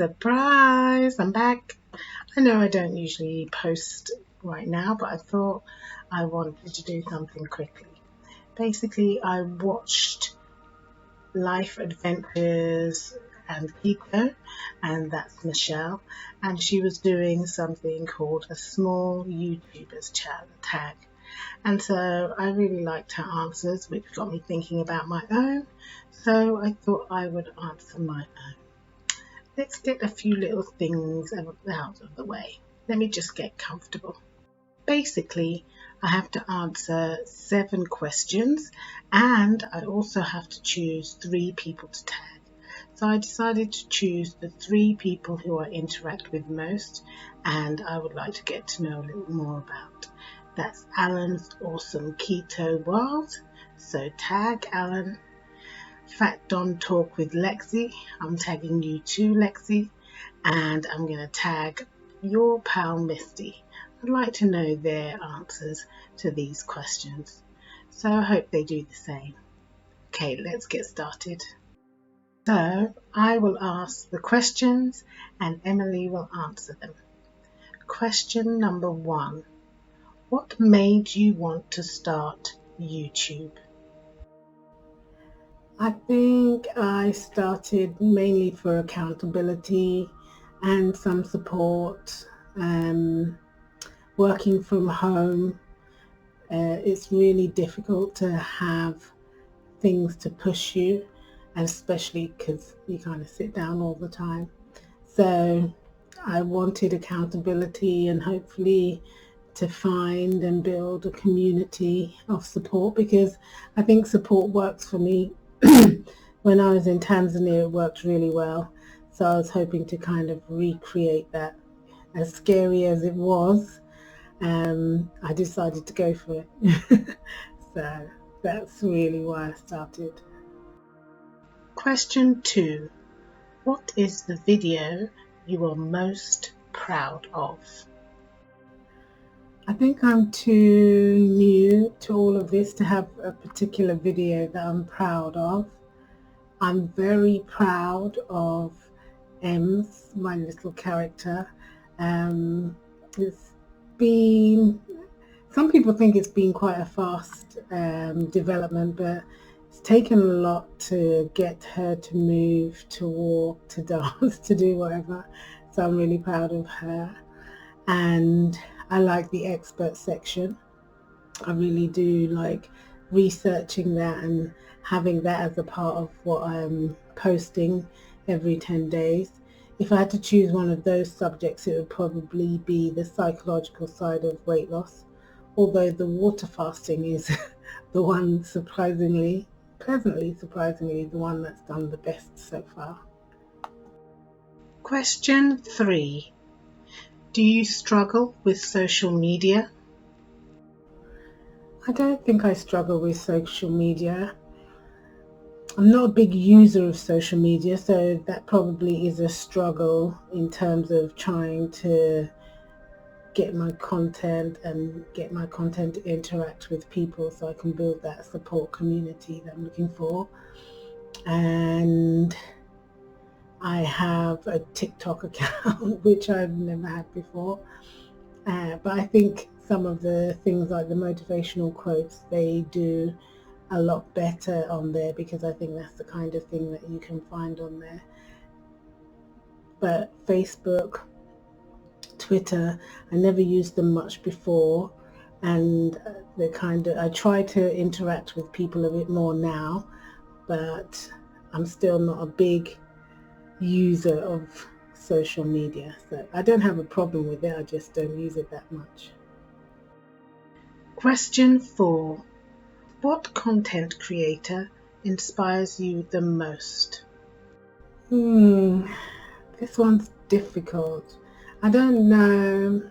Surprise! I'm back. I know I don't usually post right now, but I thought I wanted to do something quickly. Basically, I watched Life Adventures and Kiko, and that's Michelle, and she was doing something called a small YouTubers tag. And so I really liked her answers, which got me thinking about my own. So I thought I would answer my own. Let's get a few little things out of the way. Let me just get comfortable. Basically, I have to answer 7 questions and I also have to choose 3 people to tag. So I decided to choose the 3 people who I interact with most and I would like to get to know a little more about. That's Alan's awesome keto world. So tag Alan. Fat Don Talk with Lexi. I'm tagging you too, Lexi. And I'm going to tag your pal Misty. I'd like to know their answers to these questions. So I hope they do the same. Okay, let's get started. So I will ask the questions and Emily will answer them. Question number 1. What made you want to start YouTube? I think I started mainly for accountability and some support. Working from home, it's really difficult to have things to push you, and especially because you kind of sit down all the time. So I wanted accountability and hopefully to find and build a community of support, because I think support works for me. When I was in Tanzania, it worked really well. So I was hoping to kind of recreate that. As scary as it was, I decided to go for it. So that's really why I started. Question 2. What is the video you are most proud of? I think I'm too new to all of this to have a particular video that I'm proud of. I'm very proud of Ems, my little character. It's been, some people think it's been quite a fast development, but it's taken a lot to get her to move, to walk, to dance, to do whatever. So I'm really proud of her. And I like the expert section. I really do like researching that and having that as a part of what I'm posting every 10 days. If I had to choose one of those subjects, it would probably be the psychological side of weight loss, although the water fasting is the one pleasantly surprisingly, the one that's done the best so far. Question 3. Do you struggle with social media? I don't think I struggle with social media. I'm not a big user of social media, so that probably is a struggle in terms of trying to get my content to interact with people so I can build that support community that I'm looking for. And I have a TikTok account, which I've never had before. But I think some of the things like the motivational quotes, they do a lot better on there, because I think that's the kind of thing that you can find on there. But Facebook, Twitter, I never used them much before, and I try to interact with people a bit more now, but I'm still not a big user of social media. So I don't have a problem with it, I just don't use it that much. Question 4. What content creator inspires you the most? This one's difficult. I don't know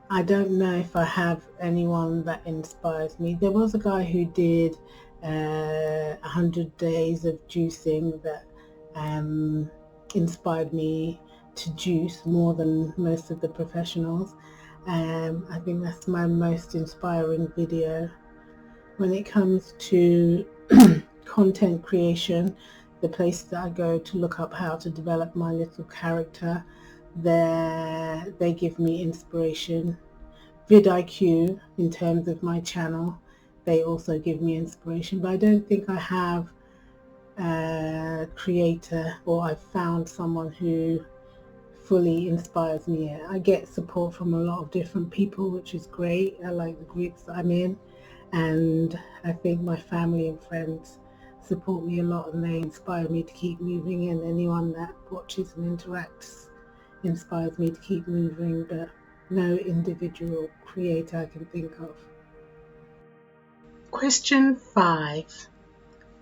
if I have anyone that inspires me. There was a guy who did 100 days of juicing that inspired me to juice more than most of the professionals. I think that's my most inspiring video. When it comes to content creation, the places that I go to look up how to develop my little character, they give me inspiration. vidIQ, in terms of my channel, they also give me inspiration, but I don't think I have a creator, or I've found someone who fully inspires me yet. I get support from a lot of different people, which is great. I like the groups that I'm in, and I think my family and friends support me a lot, and they inspire me to keep moving, and anyone that watches and interacts inspires me to keep moving, but no individual creator I can think of. Question 5.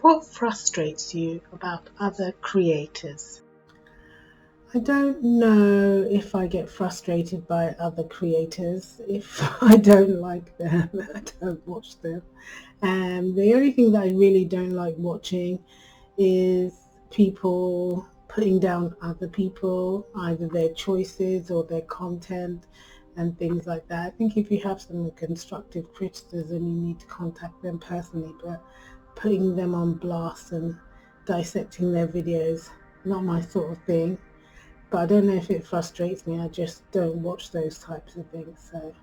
What frustrates you about other creators? I don't know if I get frustrated by other creators. If I don't like them, I don't watch them. And the only thing that I really don't like watching is people putting down other people, either their choices or their content and things like that. I think if you have some constructive criticism, you need to contact them personally, but putting them on blast and dissecting their videos, not my sort of thing. But I don't know if it frustrates me, I just don't watch those types of things, so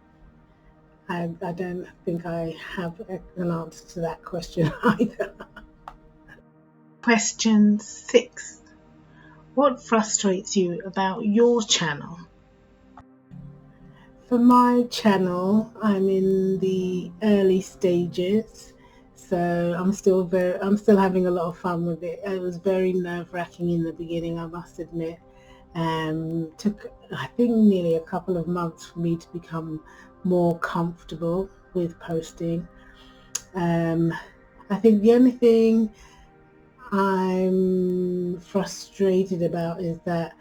I don't think I have an answer to that question either. Question 6. What frustrates you about your channel? For my channel, I'm in the early stages, so I'm still having a lot of fun with it. It was very nerve-wracking in the beginning, I must admit. Took, I think, nearly a couple of months for me to become more comfortable with posting. I think the only thing I'm frustrated about is that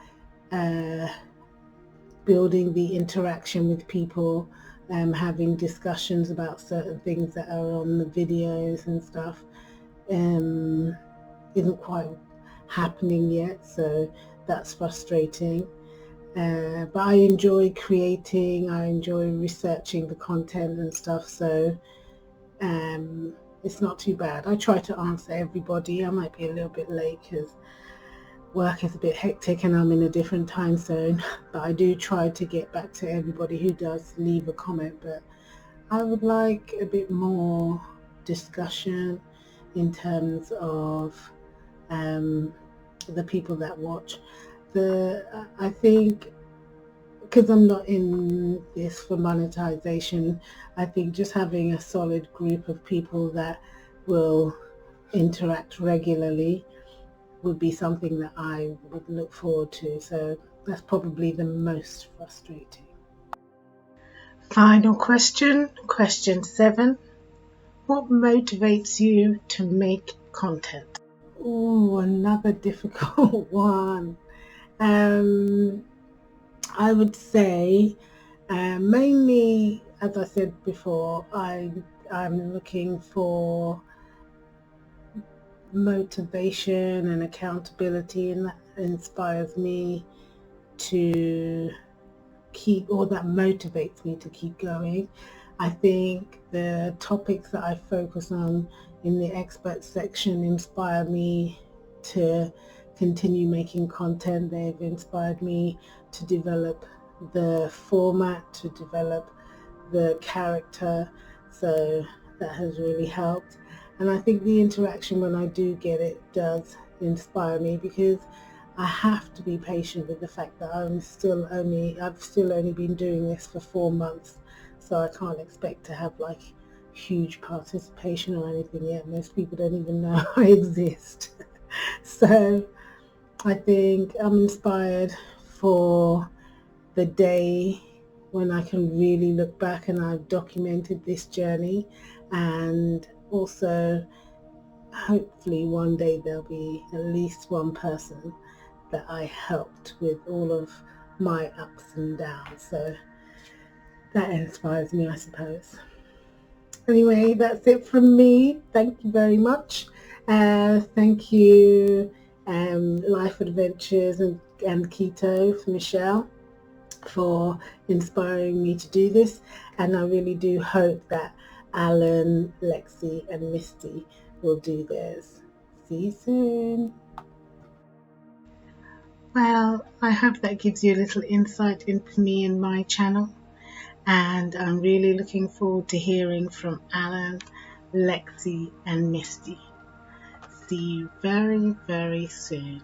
building the interaction with people, having discussions about certain things that are on the videos and stuff, isn't quite happening yet, so that's frustrating. But I enjoy creating, I enjoy researching the content and stuff, so it's not too bad. I try to answer everybody. I might be a little bit late because work is a bit hectic and I'm in a different time zone, but I do try to get back to everybody who does leave a comment. But I would like a bit more discussion in terms of the people that watch. I think, because I'm not in this for monetization, I think just having a solid group of people that will interact regularly would be something that I would look forward to. So that's probably the most frustrating. Final question, question 7. What motivates you to make content? Oh, another difficult one. I would say mainly, as I said before, I'm looking for motivation and accountability, and that inspires me to keep, or that motivates me to keep going. I think the topics that I focus on in the expert section inspire me to continue making content. They've inspired me to develop the format, to develop the character, so that has really helped. And I think the interaction when I do get it does inspire me, because I have to be patient with the fact that I've still only been doing this for 4 months, so I can't expect to have like huge participation or anything yet. Most people don't even know I exist. So I think I'm inspired for the day when I can really look back and I've documented this journey, and also hopefully one day there'll be at least one person that I helped with all of my ups and downs. So that inspires me, I suppose. Anyway, that's it from me. Thank you very much. Thank you, Life Adventures and Keto, for Michelle, for inspiring me to do this. And I really do hope that Alan, Lexi and Misty will do theirs. See you soon. Well, I hope that gives you a little insight into me and my channel. And I'm really looking forward to hearing from Alan, Lexi, and Misty. See you very, very soon.